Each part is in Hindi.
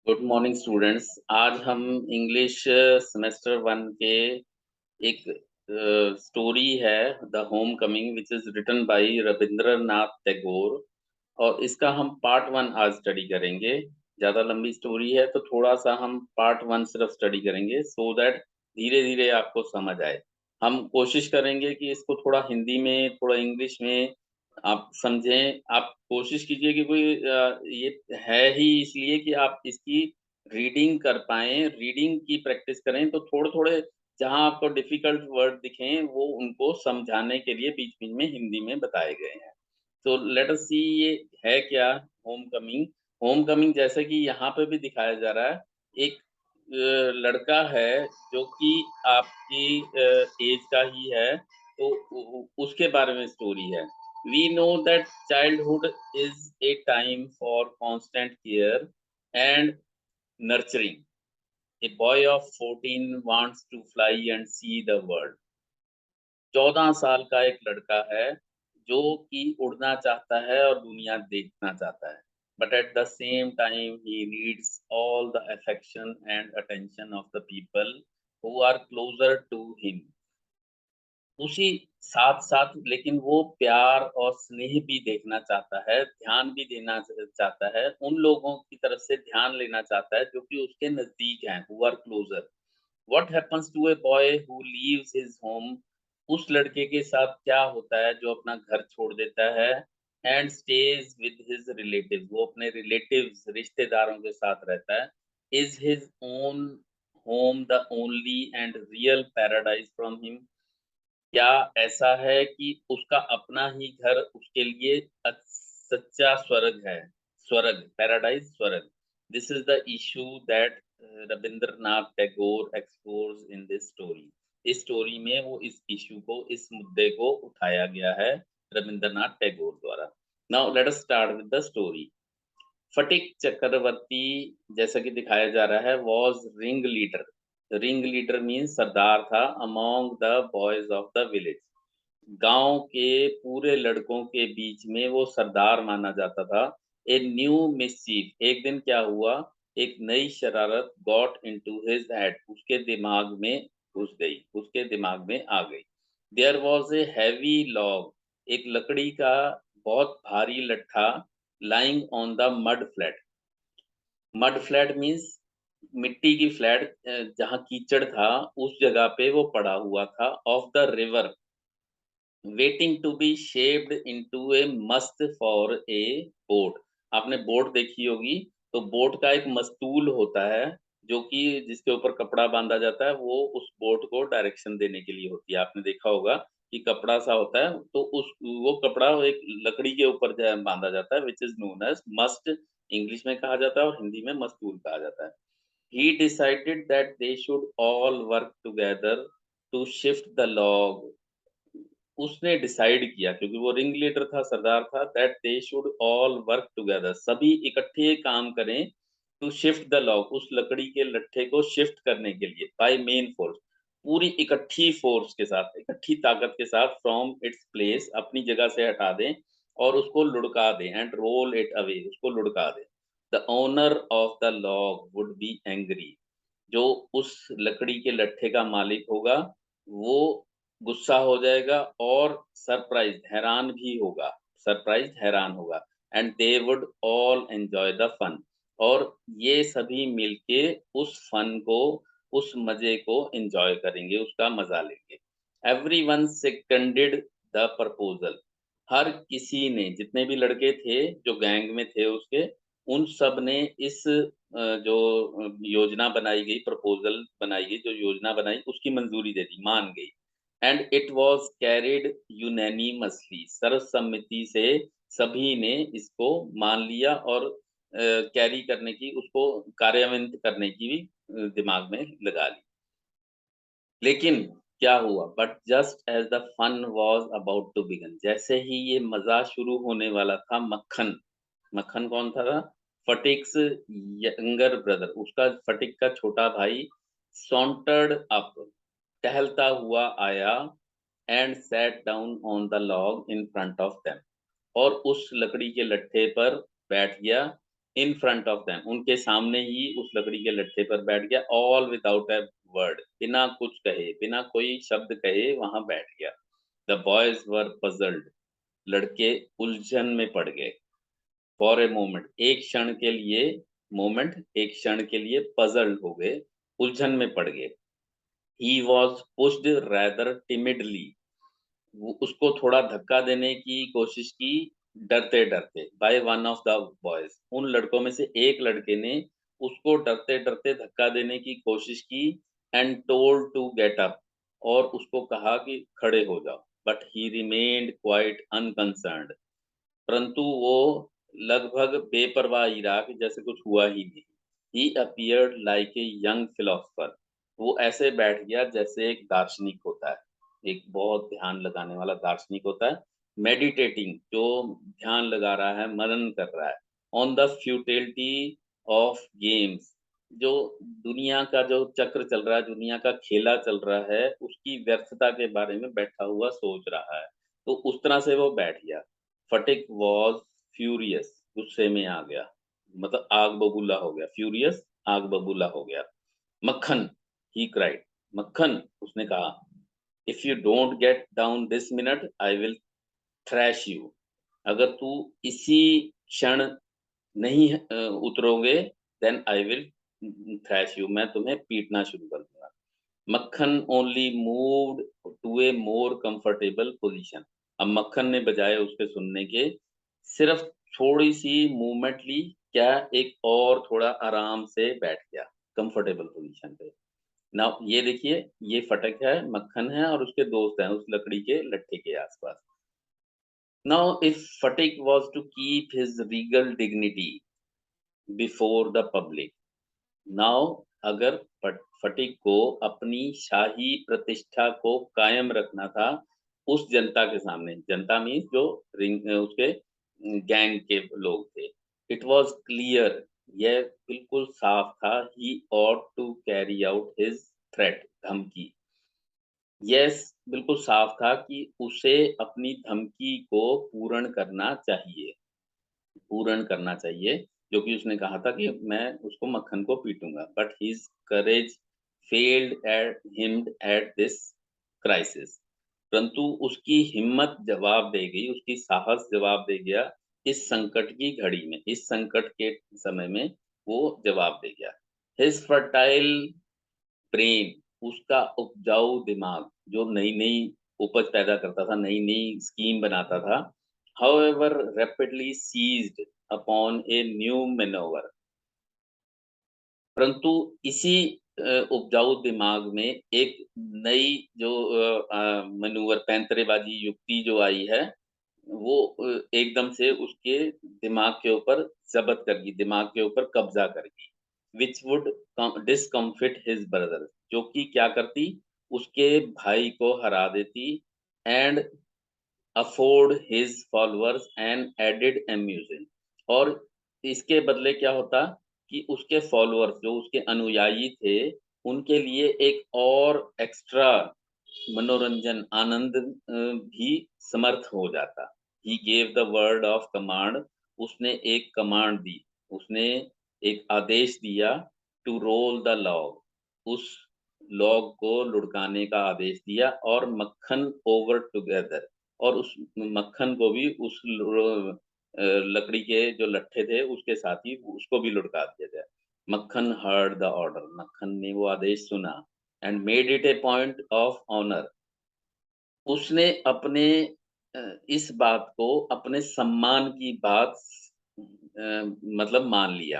Good morning students. आज हम इंग्लिश सेमेस्टर वन के एक स्टोरी है the home coming which is written by Rabindranath Tagore, और इसका हम पार्ट वन आज स्टडी करेंगे। ज़्यादा लंबी स्टोरी है तो थोड़ा सा हम पार्ट वन सिर्फ स्टडी करेंगे सो दैट धीरे धीरे आपको समझ आए। हम कोशिश करेंगे कि इसको थोड़ा हिंदी में थोड़ा इंग्लिश में आप समझें। आप कोशिश कीजिए कि कोई ये है ही इसलिए कि आप इसकी रीडिंग कर पाएँ, रीडिंग की प्रैक्टिस करें, तो थोड़े-थोड़े जहाँ आपको डिफ़िकल्ट वर्ड दिखें, वो उनको समझाने के लिए बीच-बीच में हिंदी में बताए गए हैं। तो लेट अस सी ये है क्या होम कमिंग। होम कमिंग जैसे कि यहाँ पे भी दिखाया जा रहा है, एक लड़का है जो कि आपकी ऐज का ही है, तो उ उसके बारे में स्टोरी है। We know that childhood is a time for constant care and nurturing. A boy of 14 wants to fly and see the world. 14 साल का एक लड़का है जो कि उड़ना चाहता है और दुनिया देखना चाहता है। But at the same time he needs all the affection and attention of the people who are closer to him. उसी साथ-साथ लेकिन वो प्यार और स्नेह भी देखना चाहता है, ध्यान भी देना चाहता है, उन लोगों की तरफ से ध्यान लेना चाहता है जो कि उसके नज़दीक हैं, who are closer. What happens to a boy who leaves his home? उस लड़के के साथ क्या होता है जो अपना घर छोड़ देता है and stays with his relatives, वो अपने रिलेटिव्स रिश्तेदारों के साथ रहता है। Is his own home the only and real paradise from him? क्या ऐसा है कि उसका अपना ही घर उसके लिए सच्चा स्वर्ग है? स्वर्ग, पैराडाइज़ स्वर्ग। This is the issue that Rabindranath Tagore explores in this story. इस स्टोरी में वो इस इश्यू को, इस मुद्दे को उठाया गया है रविंद्रनाथ टैगोर द्वारा। Now let us start with the story. Phatik Chakraborty, जैसा कि दिखाया जा रहा है, was ring leader. Ring leader means सरदार था among the boys of the village. गांव के पूरे लड़कों के बीच में वो सरदार माना जाता था। ए न्यू मिसचीफ, एक दिन क्या हुआ, एक नई शरारत गॉट इनटू हिज हेड, उसके दिमाग में घुस गई, उसके दिमाग में आ गई। There was a heavy log, एक लकड़ी का बहुत भारी लट्ठा, lying on the mud flat. Mud flat means मिट्टी की फ्लैट, जहाँ कीचड़ था उस जगह पे वो पड़ा हुआ था, of the river, waiting to be shaped into a mast for a boat. आपने बोट देखी होगी, तो बोट का एक मस्तूल होता है जो कि जिसके ऊपर कपड़ा बांधा जाता है, वो उस बोट को डायरेक्शन देने के लिए होती है। आपने देखा होगा कि कपड़ा सा होता है, तो उस वो कपड़ा वो एक लकड़ी के ऊपर बांधा जाता है, which is known as mast, English में कहा जाता है, और हिंदी में मस्तूल कहा जाता है। He decided that they should all work together to shift the log. उसने डिसाइड किया, क्योंकि वो रिंग लीडर था, सरदार था, that they should all work together, सभी इकट्ठे काम करें, टू शिफ्ट द लॉग, उस लकड़ी के लट्ठे को शिफ्ट करने के लिए, बाय मेन फोर्स, पूरी इकट्ठी फोर्स के साथ, इकट्ठी ताकत के साथ, फ्रॉम इट्स प्लेस, अपनी जगह से हटा दें और उसको लुढ़का दें, एंड रोल इट अवे, उसको लुढ़का दें। The owner of the log would be angry, जो उस लकड़ी के लट्ठे का मालिक होगा वो गुस्सा हो जाएगा और सरप्राइज़्ड, हैरान भी होगा, सरप्राइज़्ड हैरान होगा, and they would all enjoy the fun, और ये सभी मिलके उस फन को, उस मज़े को एन्जॉय करेंगे, उसका मज़ा लेंगे। एवरीवन सेकंडेड द प्रपोज़ल, हर किसी ने, जितने भी लड़के थे जो गैंग में थे उसके, उन सब ने इस जो योजना बनाई गई, प्रपोज़ल बनाई गई, जो योजना बनाई उसकी मंज़ूरी दे दी, मान गई। And it was carried unanimously, सर्वसम्मति से सभी ने इसको मान लिया और कैरी करने की, उसको कार्यान्वित करने की भी दिमाग में लगा ली। लेकिन क्या हुआ, but just as the fun was about to begin, जैसे ही ये मज़ा शुरू होने वाला था, मक्खन, मक्खन कौन था? फटीक्स यंगर ब्रदर, उसका, फटीक का छोटा भाई, सॉन्टर्ड अप, टहलता हुआ आया, and sat down on the log in front of them, और उस लकड़ी के लट्ठे पर बैठ गया, इन फ्रंट ऑफ देम, उनके सामने ही उस लकड़ी के लट्ठे पर बैठ गया, ऑल विदाउट अ वर्ड, बिना कुछ कहे, बिना कोई शब्द कहे वहां बैठ गया। द बॉयज वर पजल्ड, लड़के उलझन में पड़ गए। फॉर ए मोमेंट, एक क्षण के लिए, मोमेंट एक क्षण के लिए पजल्ड हो गए, उलझन में पड़ गए। He was pushed rather timidly, वो उसको थोड़ा धक्का देने की कोशिश की, डरते डरते, by one of the boys, उन लड़कों में से एक लड़के ने उसको डरते डरते धक्का देने की कोशिश की। And told to get up, और उसको कहा कि खड़े हो जाओ। But he remained quite unconcerned, परंतु वो लगभग बेपरवाह ही रहा कि जैसे कुछ हुआ ही नहीं। He appeared like a young philosopher, वो ऐसे बैठ गया जैसे एक दार्शनिक होता है, एक बहुत ध्यान लगाने वाला दार्शनिक होता है। मेडिटेटिंग, जो ध्यान लगा रहा है, मनन कर रहा है, on the futility of games, जो दुनिया का जो चक्र चल रहा है, दुनिया का खेला चल रहा है, उसकी व्यर्थता के बारे में बैठा हुआ सोच रहा है। तो उस तरह से वो बैठ गया। फटिक वॉज फ्यूरियस, गुस्से में आ गया, मतलब आग बबूला हो गया। फ्यूरियस, आग बबूला हो गया। मक्खन, ही क्राइड, मक्खन, उसने कहा, if you don't get down this minute I will thrash you, अगर तू इसी क्षण नहीं उतरोगे, then I will thrash you, मैं तुम्हें पीटना शुरू कर दूंगा। Makhan only moved to a more comfortable position, अब मक्खन ने बजाय उसके सुनने के सिर्फ थोड़ी सी मूवमेंट ली, क्या, एक और थोड़ा आराम से बैठ गया कंफर्टेबल पोजीशन पे। नाउ ये देखिए, ये फटक है, मक्खन है और उसके दोस्त हैं उस लकड़ी के लट्ठे के आसपास। Now if Phatik was to keep his regal dignity before the public, now अगर फटिक को अपनी शाही प्रतिष्ठा को कायम रखना था उस जनता के सामने, जनता मीन्स जो रिंग उसके गैंग के लोग थे, इट वाज क्लियर, यह बिल्कुल साफ था, he ought to carry out his threat, धमकी। यस, बिल्कुल साफ था कि उसे अपनी धमकी को पूर्ण करना चाहिए, पूर्ण करना चाहिए, जो कि उसने कहा था कि मैं उसको मक्खन को पीटूँगा। But his courage failed at him at this crisis, परंतु उसकी हिम्मत जवाब दे गई, उसकी साहस जवाब दे गया इस संकट की घड़ी में, इस संकट के समय में वो जवाब दे गया। हिज फर्टाइल ब्रेन, उसका उपजाऊ दिमाग, जो नई-नई उपज पैदा करता था, नई-नई स्कीम बनाता था, however rapidly seized upon a new manoeuvre, परंतु इसी उपजाऊ दिमाग में एक नई जो मैनूवर, पैंतरेबाज़ी युक्ति जो आई है, वो एकदम से उसके दिमाग के ऊपर ज़ब्त कर गई, दिमाग के ऊपर कब्ज़ा कर गई। Which would discomfit his brother, जो कि क्या करती, उसके भाई को हरा देती, and afford his followers an added amusement, और इसके बदले क्या होता कि उसके फॉलोअर्स, जो उसके अनुयायी थे, उनके लिए एक और एक्स्ट्रा मनोरंजन, आनंद भी समर्थ हो जाता। He gave the word of command, उसने एक कमांड दी, उसने एक आदेश दिया, टू रोल द लॉग, उस लॉग को लुढ़काने का आदेश दिया, और मक्खन ओवर टुगेदर, और उस मक्खन को भी उस लकड़ी के जो लट्ठे थे उसके साथ ही उसको भी लुढ़का दिया जाए। मक्खन हर्ड द ऑर्डर, मक्खन ने वो आदेश सुना, and made it a point of honour, उसने अपने इस बात को अपने सम्मान की बात मतलब मान लिया।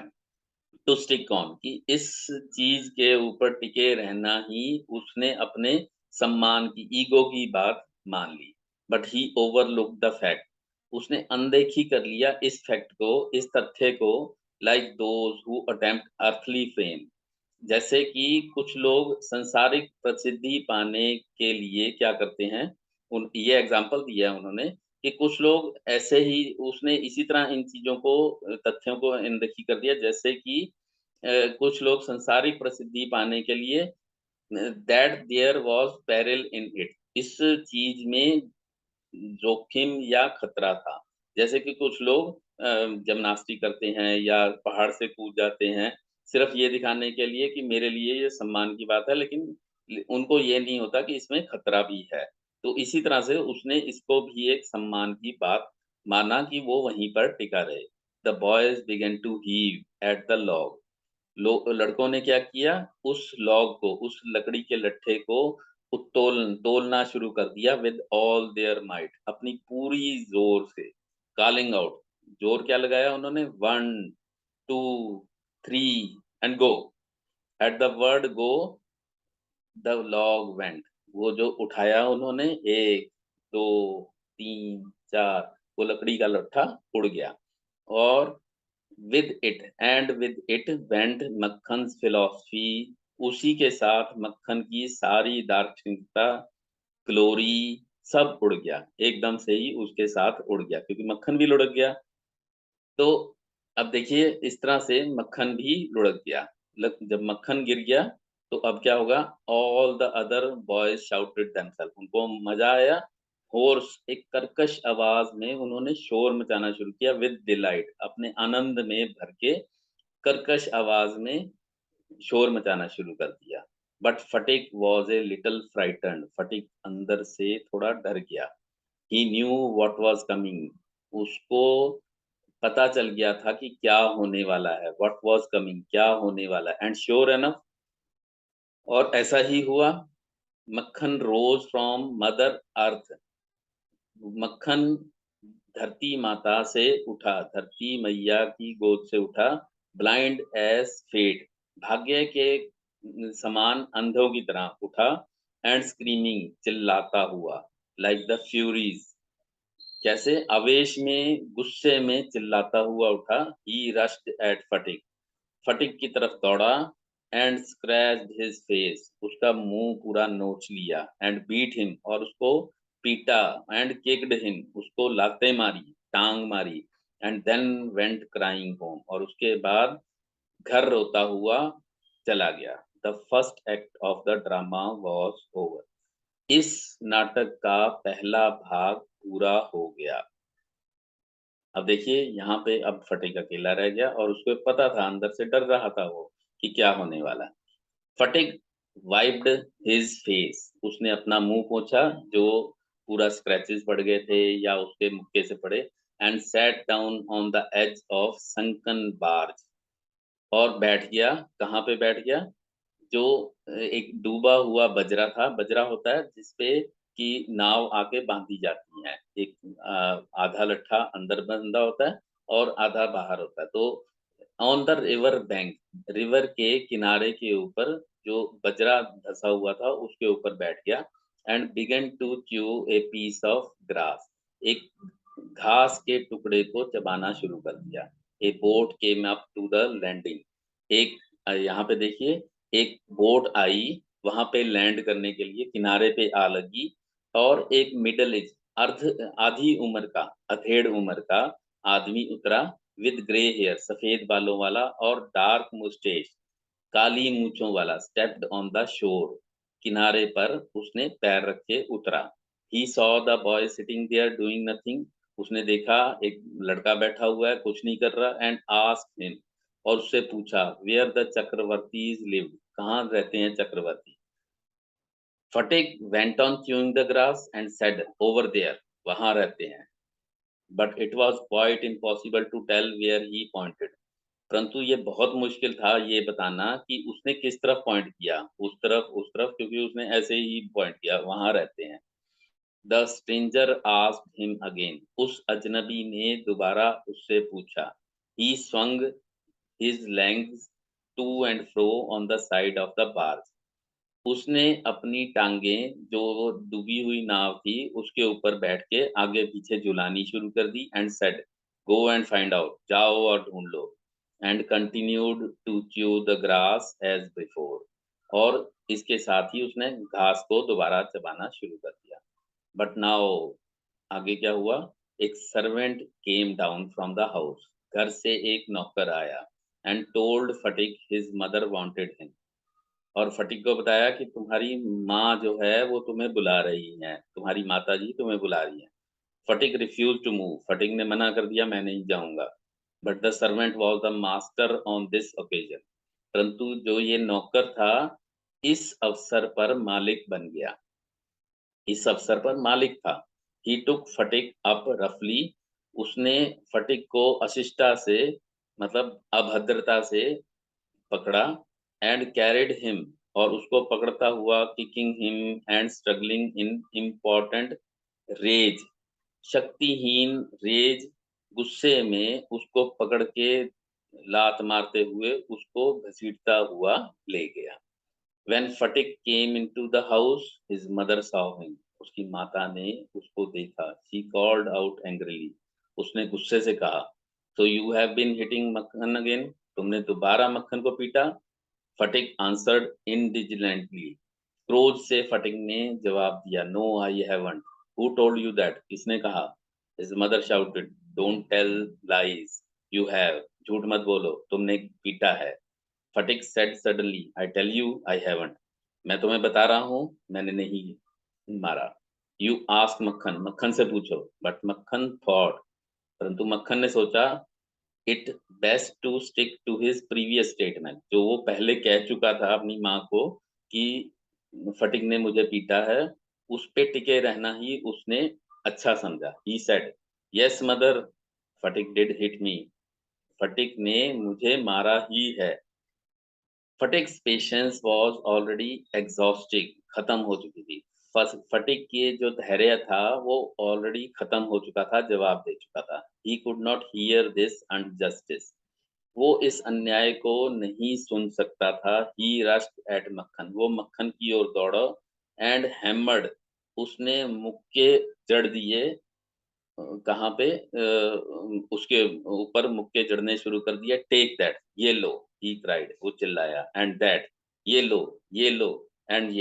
टू स्टिक ऑन, कि इस चीज़ के ऊपर टिके रहना ही उसने अपने सम्मान की, ईगो की बात मान ली। But he overlooked the fact, उसने अनदेखी कर लिया इस फैक्ट को, इस तथ्य को, like those who attempt earthly fame, जैसे कि कुछ लोग सांसारिक प्रसिद्धि पाने के लिए क्या करते हैं, उन ये एग्ज़ाम्पल दिया है उन्होंने कि कुछ लोग ऐसे ही, उसने इसी तरह इन चीज़ों को, तथ्यों को अनदेखी कर दिया, जैसे कि कुछ लोग सांसारिक प्रसिद्धि पाने के लिए that there was peril in it, इस चीज़ में जोखिम या खतरा था। जैसे कि कुछ लोग जिम्नास्टिक करते हैं या पहाड़ से कूद जाते हैं, सिर्फ़ ये दिखाने के लिए कि मेरे लिए ये सम्मान की बात है, लेकिन उनको ये नहीं होता कि इसमें खतरा भी है। तो इसी तरह से उसने इसको भी एक सम्मान की बात माना कि वो वहीं पर टिका रहे। The boys began to heave at the log. लड़कों ने क्या किया, उस लॉग को, उस लकड़ी के लट्ठे को तोलना शुरू कर दिया विद ऑल देयर माइट, अपनी पूरी ज़ोर से, कॉलिंग आउट, ज़ोर क्या लगाया उन्होंने, 1, 2, 3 and go. At the word go the log went. वो जो उठाया उन्होंने 1, 2, 3, 4, वो लकड़ी का लट्ठा उड़ गया। और विद इट वेंट मक्खन्स फिलॉसफी, उसी के साथ मक्खन की सारी दार्शनिकता, ग्लोरी, सब उड़ गया। एकदम से ही उसके साथ उड़ गया क्योंकि मक्खन भी लुढ़क गया। तो अब देखिए इस तरह से मक्खन भी लुढ़क गया। जब मक्खन गिर गया तो अब क्या होगा, all the other boys shouted themself, उनको मज़ा आया। होर्स, एक कर्कश आवाज़ में उन्होंने शोर मचाना शुरू किया विद डिलाइट, अपने आनंद में भर के कर्कश आवाज़ में शोर मचाना शुरू कर दिया। But Phatik was a little frightened, Phatik अंदर से थोड़ा डर गया। He knew what was coming, उसको पता चल गया था कि क्या होने वाला है, व्हाट वाज़ कमिंग, क्या होने वाला है। एंड श्योर एनफ, और ऐसा ही हुआ। मक्खन रोज़ फ्रॉम मदर अर्थ, मक्खन धरती माता से उठा, धरती मैया की गोद से उठा, ब्लाइंड एज़ फेट, भाग्य के समान अंधों की तरह उठा। एंड स्क्रीमिंग, चिल्लाता हुआ, लाइक द फ्यूरीज़, कैसे, आवेश में, गुस्से में चिल्लाता हुआ उठा। ही रश्ड एट फटिक, फटिक की तरफ दौड़ा। एंड स्क्रैच्ड हिज फेस, उसका मुंह पूरा नोच लिया। एंड बीट हिम, और उसको पीटा। एंड किक्ड हिम, उसको लातें मारी, टांग मारी। And then went crying home, और उसके बाद घर रोता हुआ चला गया। The first act of the drama was over, इस नाटक का पहला भाग पूरा हो गया। अब देखिए यहाँ पे अब फटीक अकेला रह गया और उसको पता था, अंदर से डर रहा था वो कि क्या होने वाला है। फटीक वाइप्ड हिज फेस, उसने अपना मुंह पोंछा जो पूरा स्क्रैचेस पड़ गए थे या उसके मुक्के से पड़े। And sat down on the edge of sunken barge, और बैठ गया। कहाँ पे बैठ गया, जो एक डूबा हुआ बजरा था, बजरा होता है जिसपे कि नाव आके बाँधी जाती हैं। एक आधा लट्ठा अंदर बंधा होता है और आधा बाहर होता है। तो on the river bank, river के किनारे के ऊपर जो बजरा धँसा हुआ था उसके ऊपर बैठ गया। And began to chew a piece of grass, एक घास के टुकड़े को चबाना शुरू कर दिया। A boat came up to the landing, एक यहाँ पे देखिए एक बोट आई वहाँ पे लैंड करने के लिए, किनारे पे आ लगी। और एक मिडल एज, आधी उम्र का, अधेड़ उम्र का आदमी उतरा, विद ग्रे हेयर, सफेद बालों वाला, और डार्क मुस्टेच, काली मूंछों वाला। स्टेप्ड ऑन द शोर, किनारे पर उसने पैर रख के उतरा। He saw the boy sitting there doing nothing, उसने देखा एक लड़का बैठा हुआ है कुछ नहीं कर रहा। एंड आस्क्ड हिम, और उससे पूछा, वेयर द चक्रवर्तीज लिव्ड, कहाँ रहते हैं Chakraborty. Phatik went on chewing the grass and said, over there, वहां रहते हैं। But it was quite impossible to tell where he pointed, परंतु ये बहुत मुश्किल था ये बताना कि उसने किस तरफ पॉइंट किया, उस तरफ, क्योंकि उसने ऐसे ही पॉइंट किया, वहां रहते हैं। The stranger asked him again, उस अजनबी ने दोबारा उससे पूछा। ही swung his legs to and fro on the side of the barge, उसने अपनी टांगें जो डूबी हुई नाव थी उसके ऊपर बैठ के आगे पीछे झुलानी शुरू कर दी। And said, go and find out, जाओ और ढूंढ लो। And continued to chew the grass as before, और इसके साथ ही उसने घास को दोबारा चबाना शुरू कर दिया। बट नाउ, आगे क्या हुआ, एक servant came down from the house, घर से एक नौकर आया। And told Phatik his mother wanted him, और फटीक को बताया कि तुम्हारी माँ जो है वो तुम्हें बुला रही हैं, तुम्हारी माताजी तुम्हें बुला रही हैं। फटिक रिफ्यूज टू मूव, फटिक ने मना कर दिया, मैं नहीं जाऊंगा। But the servant was the master on this occasion, परंतु जो ये नौकर था इस अवसर पर मालिक बन गया, इस अवसर पर मालिक था। ही टुक फटिक अप रफली, उसने फटिक को अशिष्टता से, मतलब अभद्रता से पकड़ा। एंड कैरिड हिम, और उसको पकड़ता हुआ, kicking him and struggling in important rage, शक्तिहीन रेज, गुस्से में उसको पकड़ के लात मारते हुए उसको घसीटता हुआ ले गया। When Fatik came into the house, his mother saw him. उसकी माता ने उसको देखा। She called out angrily. उसने गुस्से से कहा, So you have been hitting मक्खन again? तुमने दोबारा मक्खन को पीटा? फटिक answered indignantly. क्रोध से फटिक ने जवाब दिया, No, I haven't. Who told you that? किसने कहा? His mother shouted, Don't tell lies. You have. झूठ मत बोलो, तुमने पीटा है। फटिक said suddenly, I tell you, I haven't. मैं तुम्हें बता रहा हूँ, मैंने नहीं मारा। You ask मक्खन, मक्खन से पूछो। But मक्खन thought, परंतु मक्खन ने सोचा, it best to stick to his previous statement, जो वो पहले कह चुका था अपनी माँ को कि फटिक ने मुझे पीटा है, उस पे टिके रहना ही उसने अच्छा समझा। He said, Yes mother, Sphatik did hit me. फटिक ने मुझे मारा ही है। फटिक्स पेशेंस वाज ऑलरेडी एग्जॉस्टिंग, खत्म हो चुकी थी। फटिक के जो धैर्य था वो ऑलरेडी खत्म हो चुका था, जवाब दे चुका था। He could not here this injustice, वो इस अन्याय को नहीं सुन सकता था। ही रश्ड एट मक्खन, वो मक्खन की ओर दौड़ा। एंड हैमर्ड, उसने मुक्के जड़ दिए। कहाँ पे उसके ऊपर मुक्के जड़ने शुरू कर दिया। टेक दैट, ये लो, ही क्राइड, वो चिल्लाया। एंड दैट, ये लो, एंड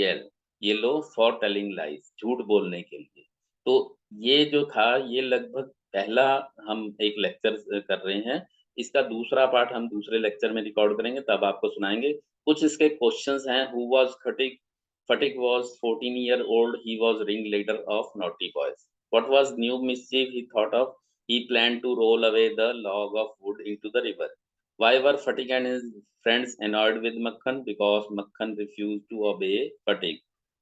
ये लो फॉर टेलिंग लाइज, झूठ बोलने के लिए। तो ये जो था, ये लगभग पहला हम एक लेक्चर कर रहे हैं। इसका दूसरा पार्ट हम दूसरे लेक्चर में रिकॉर्ड करेंगे, तब आपको सुनाएंगे। कुछ इसके क्वेश्चंस हैं। Who was Phatik? Phatik was 14 year old. He was ringleader of naughty boys. What was new mischief he thought of? He planned to roll away the log of wood into the river. Why were Fatik and his friends annoyed with Makhan? Because Makhan refused to obey Fatik.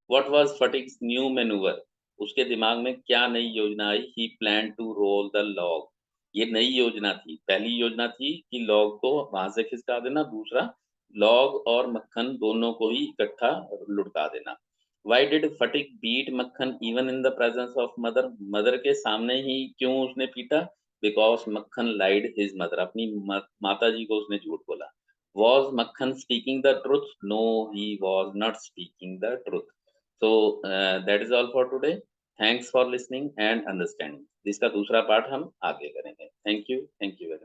What was Fatik's new maneuver? उसके दिमाग में क्या नई योजना आई? He planned to roll the log. ये नई योजना थी। पहली योजना थी कि लॉग को वहां से खिसका देना, दूसरा लॉग और मक्खन दोनों को ही इकट्ठा लुढ़का देना। Why did फटिक बीट मक्खन even in the presence of mother? Mother के सामने ही क्यों उसने पीटा? Because मक्खन lied his mother. अपनी माता जी को उसने झूठ बोला। Was मक्खन speaking the truth? No, he was not speaking the truth. So that is all for today. Thanks for listening and understanding. इसका दूसरा पार्ट हम आगे करेंगे। Thank you very much.